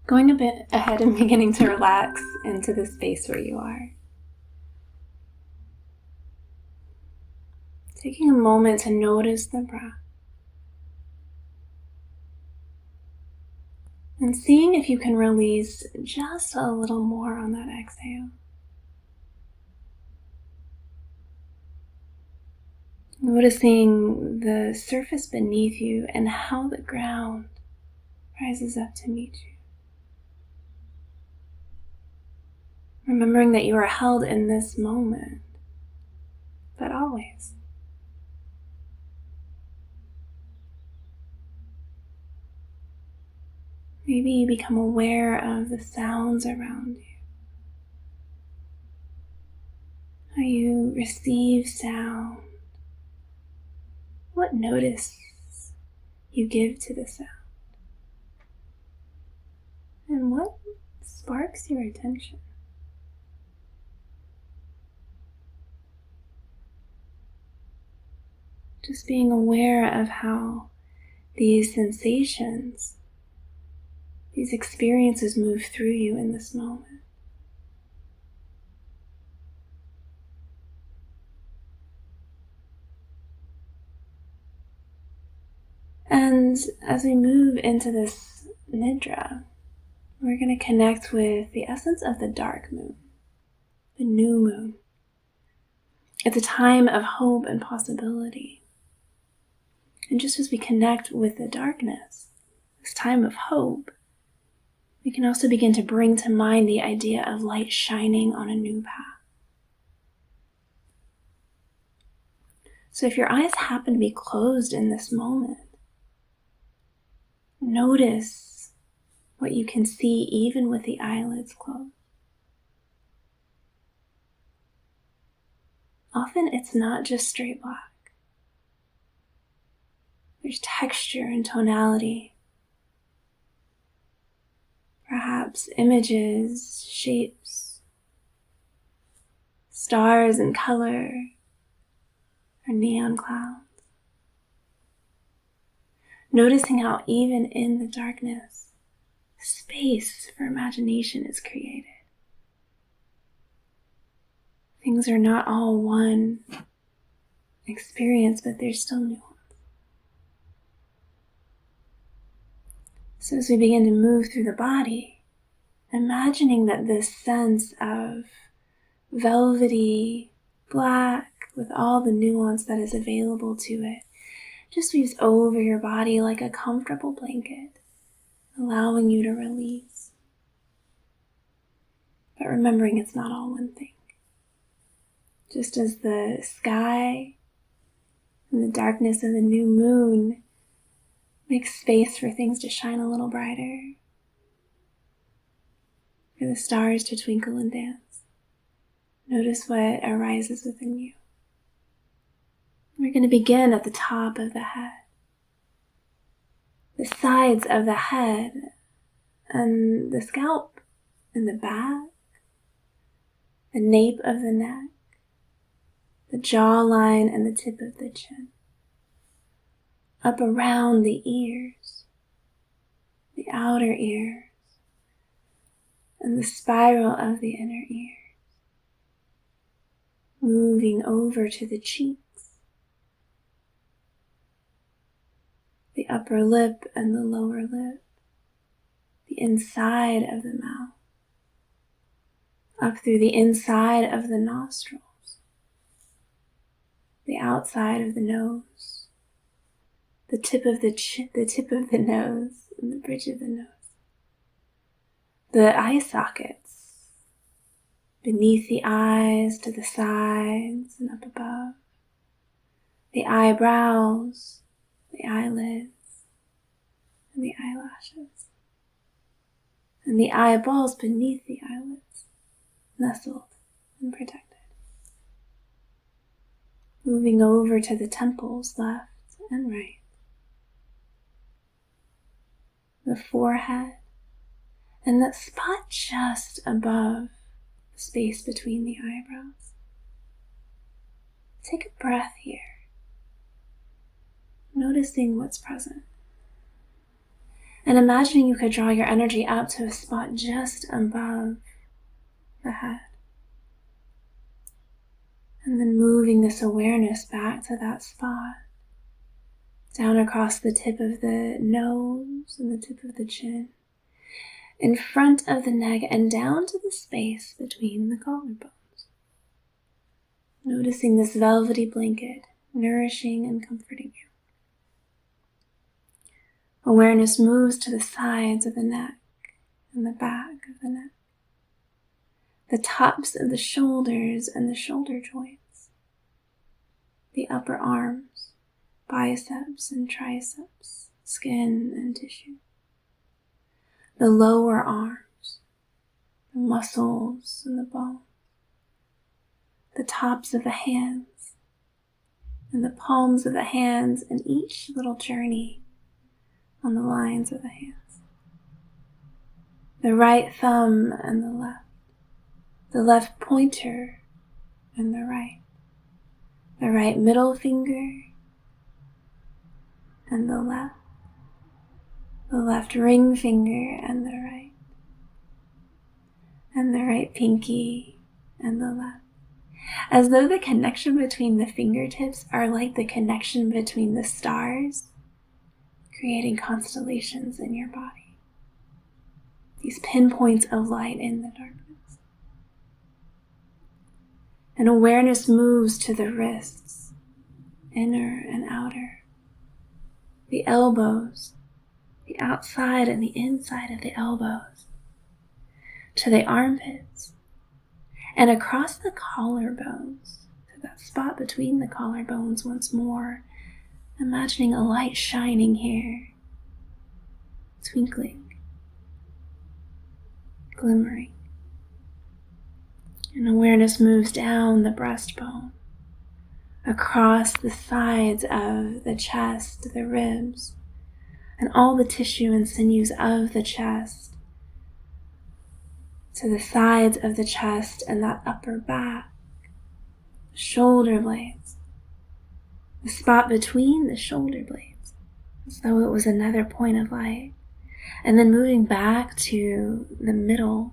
Going a bit ahead and beginning to relax into the space where you are. Taking a moment to notice the breath. And seeing if you can release just a little more on that exhale. Noticing the surface beneath you and how the ground rises up to meet you. Remembering that you are held in this moment, but always. Maybe you become aware of the sounds around you. How you receive sound. What notice you give to the sound. And what sparks your attention. Just being aware of how these sensations, these experiences move through you in this moment. And as we move into this Nidra, we're going to connect with the essence of the dark moon, the new moon. It's a time of hope and possibility. And just as we connect with the darkness, this time of hope, we can also begin to bring to mind the idea of light shining on a new path. So if your eyes happen to be closed in this moment, notice what you can see even with the eyelids closed. Often it's not just straight black. There's texture and tonality. Perhaps images, shapes, stars and color, or neon clouds. Noticing how even in the darkness, space for imagination is created. Things are not all one experience, but there's still nuance. So as we begin to move through the body, imagining that this sense of velvety black with all the nuance that is available to it just weaves over your body like a comfortable blanket, allowing you to release. But remembering it's not all one thing. Just as the sky and the darkness of the new moon makes space for things to shine a little brighter, for the stars to twinkle and dance. Notice what arises within you. We're going to begin at the top of the head, the sides of the head, and the scalp and the back, the nape of the neck, the jawline and the tip of the chin, up around the ears, the outer ears, and the spiral of the inner ear, moving over to the cheeks, the upper lip and the lower lip, the inside of the mouth, up through the inside of the nostrils, the outside of the nose, the tip of the nose, and the bridge of the nose, the eye sockets, beneath the eyes, to the sides and up above, the eyebrows, the eyelids, and the eyelashes, and the eyeballs beneath the eyelids, nestled and protected. Moving over to the temples, left and right, the forehead, and that spot just above the space between the eyebrows. Take a breath here, noticing what's present. And imagining you could draw your energy up to a spot just above the head. And then moving this awareness back to that spot, down across the tip of the nose and the tip of the chin, in front of the neck and down to the space between the collarbones. Noticing this velvety blanket nourishing and comforting you. Awareness moves to the sides of the neck and the back of the neck, the tops of the shoulders and the shoulder joints, the upper arms, biceps and triceps, skin and tissue, the lower arms, the muscles and the bone, the tops of the hands and the palms of the hands, and each little journey on the lines of the hands. The right thumb and the left pointer and the right middle finger and the left ring finger and the right pinky and the left. As though the connection between the fingertips are like the connection between the stars, creating constellations in your body. These pinpoints of light in the darkness. And awareness moves to the wrists, inner and outer, the elbows, the outside and the inside of the elbows, to the armpits, and across the collarbones, to that spot between the collarbones once more, imagining a light shining here, twinkling, glimmering. And awareness moves down the breastbone, across the sides of the chest, the ribs, and all the tissue and sinews of the chest, to the sides of the chest and that upper back, the shoulder blades, the spot between the shoulder blades, as though it was another point of light, and then moving back to the middle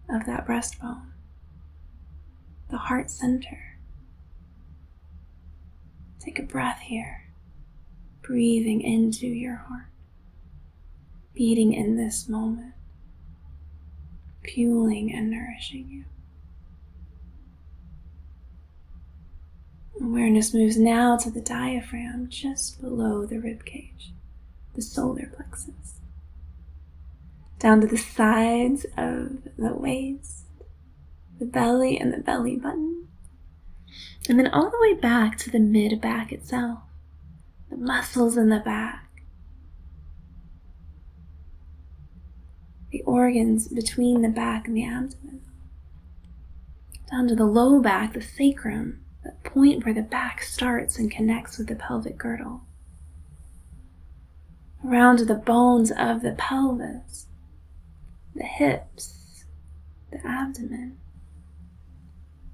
of that breastbone, the heart center. Take a breath here, breathing into your heart, beating in this moment, fueling and nourishing you. Awareness moves now to the diaphragm just below the rib cage, the solar plexus, down to the sides of the waist, the belly and the belly button, and then all the way back to the mid-back itself, the muscles in the back, the organs between the back and the abdomen, down to the low back, the sacrum, that point where the back starts and connects with the pelvic girdle, around to the bones of the pelvis, the hips, the abdomen,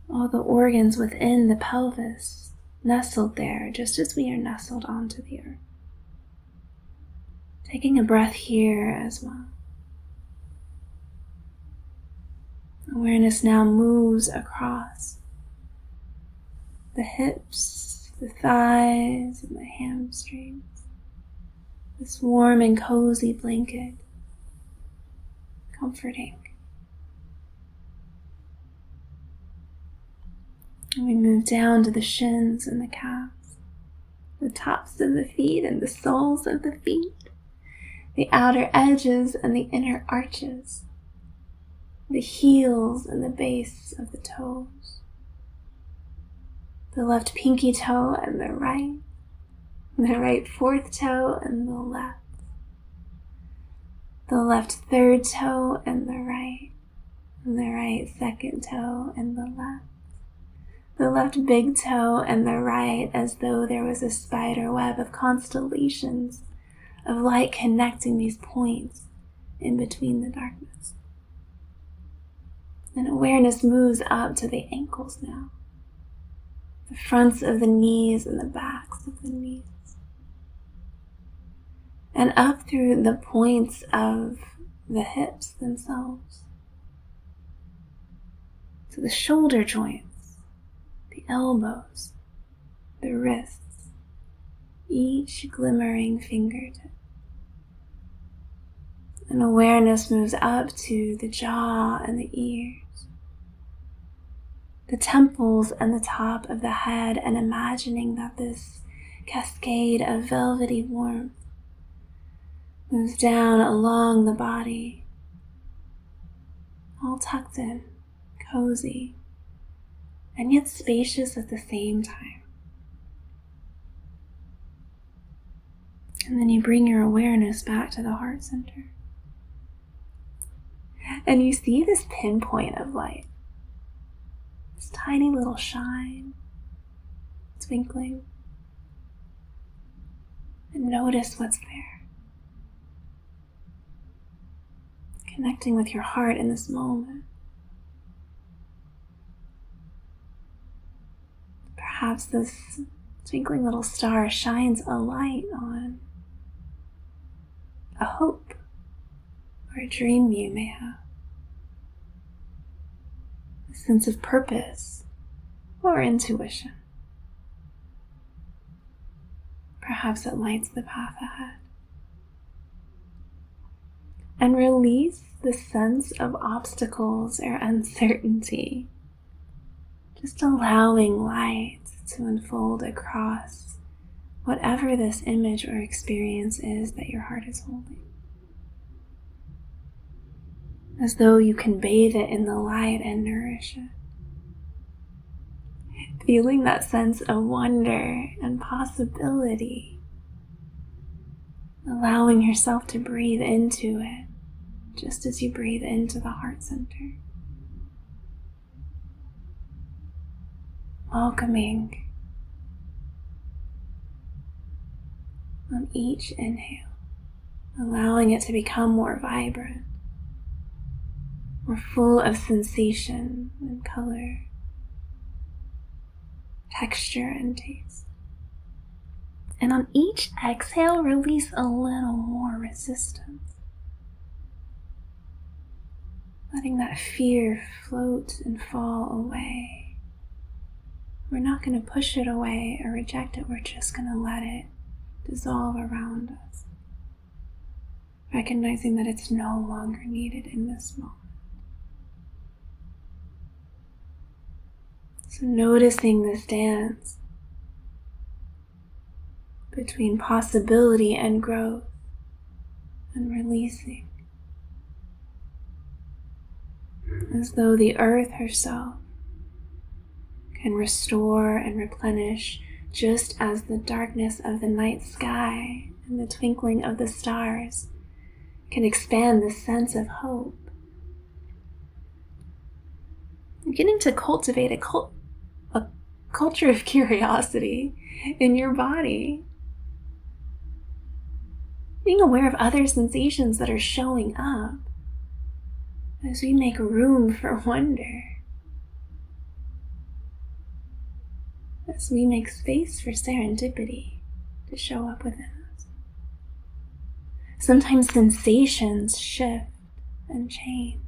all the organs within the pelvis nestled there just as we are nestled onto the earth. Taking a breath here as well. Awareness now moves across the hips, the thighs, and the hamstrings. This warm and cozy blanket, comforting. And we move down to the shins and the calves, the tops of the feet and the soles of the feet, the outer edges and the inner arches, the heels and the base of the toes, the left pinky toe and the right fourth toe and the left third toe and the right second toe and the left big toe and the right, as though there was a spider web of constellations of light connecting these points in between the darkness. And awareness moves up to the ankles now, the fronts of the knees and the backs of the knees. and up through the points of the hips themselves, to the shoulder joints, the elbows, the wrists, each glimmering fingertip. And awareness moves up to the jaw and the ears, the temples and the top of the head, and imagining that this cascade of velvety warmth moves down along the body, all tucked in, cozy, and yet spacious at the same time. And then you bring your awareness back to the heart center. And you see this pinpoint of light, this tiny little shine, twinkling. And notice what's there. Connecting with your heart in this moment. Perhaps this twinkling little star shines a light on a hope or a dream you may have, a sense of purpose or intuition. Perhaps it lights the path ahead. And release the sense of obstacles or uncertainty, just allowing light to unfold across whatever this image or experience is that your heart is holding. As though you can bathe it in the light and nourish it. Feeling that sense of wonder and possibility. Allowing yourself to breathe into it, just as you breathe into the heart center. Welcoming on each inhale, allowing it to become more vibrant, more full of sensation and color, texture and taste. And on each exhale, release a little more resistance. Letting that fear float and fall away. We're not going to push it away or reject it. We're just going to let it dissolve around us. Recognizing that it's no longer needed in this moment. So noticing this dance between possibility and growth and releasing. As though the earth herself can restore and replenish, just as the darkness of the night sky and the twinkling of the stars can expand the sense of hope. Beginning to cultivate a culture of curiosity in your body. Being aware of other sensations that are showing up as we make room for wonder. As we make space for serendipity to show up within us. Sometimes sensations shift and change.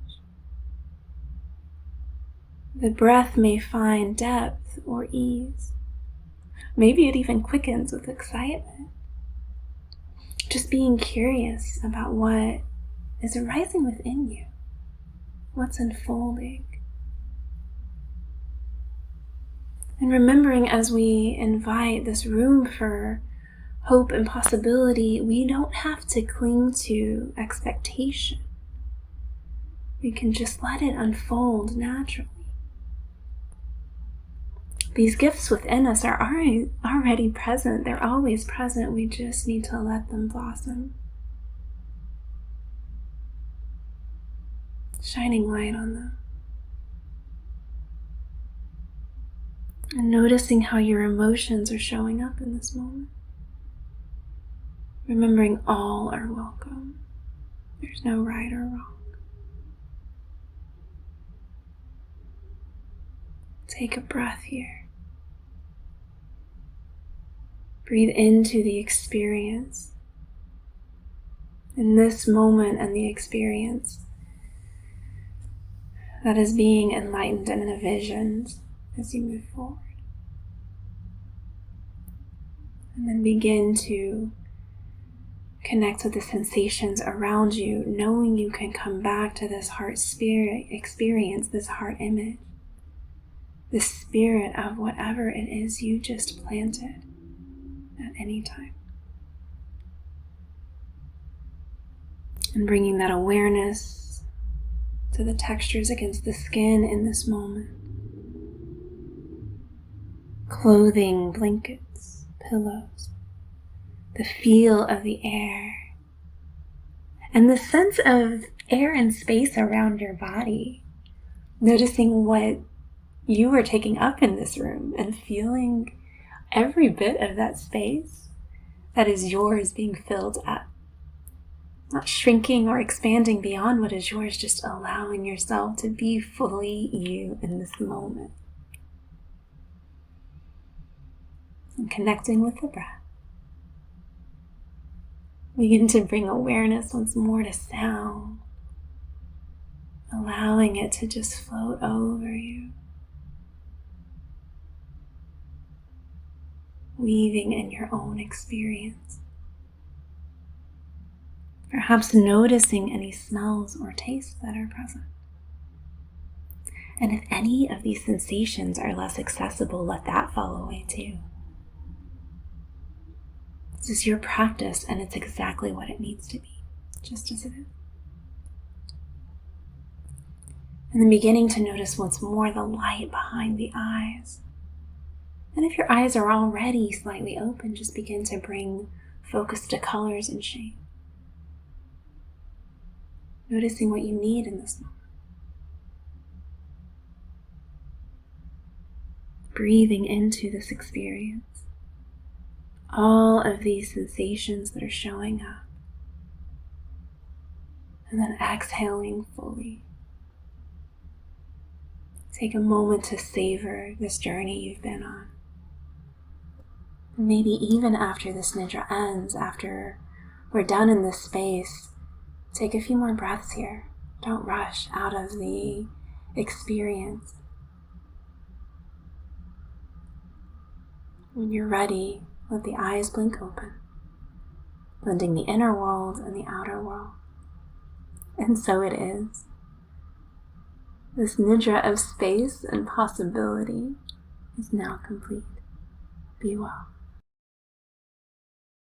The breath may find depth or ease. Maybe it even quickens with excitement. Just being curious about what is arising within you, what's unfolding. And remembering as we invite this room for hope and possibility, we don't have to cling to expectation. We can just let it unfold naturally. These gifts within us are already present. They're always present. We just need to let them blossom. Shining light on them. And noticing how your emotions are showing up in this moment. Remembering all are welcome. There's no right or wrong. Take a breath here. Breathe into the experience in this moment and the experience that is being enlightened and envisioned as you move forward. And then begin to connect with the sensations around you, knowing you can come back to this heart spirit experience, this heart image, the spirit of whatever it is you just planted at any time. And bringing that awareness to the textures against the skin in this moment. Clothing, blankets, pillows, the feel of the air, and the sense of air and space around your body. Noticing what you are taking up in this room and feeling every bit of that space that is yours being filled up. Not shrinking or expanding beyond what is yours, just allowing yourself to be fully you in this moment. And connecting with the breath. Begin to bring awareness once more to sound, allowing it to just float over you, weaving in your own experience. Perhaps noticing any smells or tastes that are present. And if any of these sensations are less accessible, let that fall away too. This is your practice, and it's exactly what it needs to be, just as it is. And then beginning to notice once more the light behind the eyes. And if your eyes are already slightly open, just begin to bring focus to colors and shape. Noticing what you need in this moment. Breathing into this experience. All of these sensations that are showing up. And then exhaling fully. Take a moment to savor this journey you've been on. Maybe even after this Nidra ends, after we're done in this space, take a few more breaths here. Don't rush out of the experience. When you're ready, let the eyes blink open, blending the inner world and the outer world. And so it is. This Nidra of space and possibility is now complete. Be well.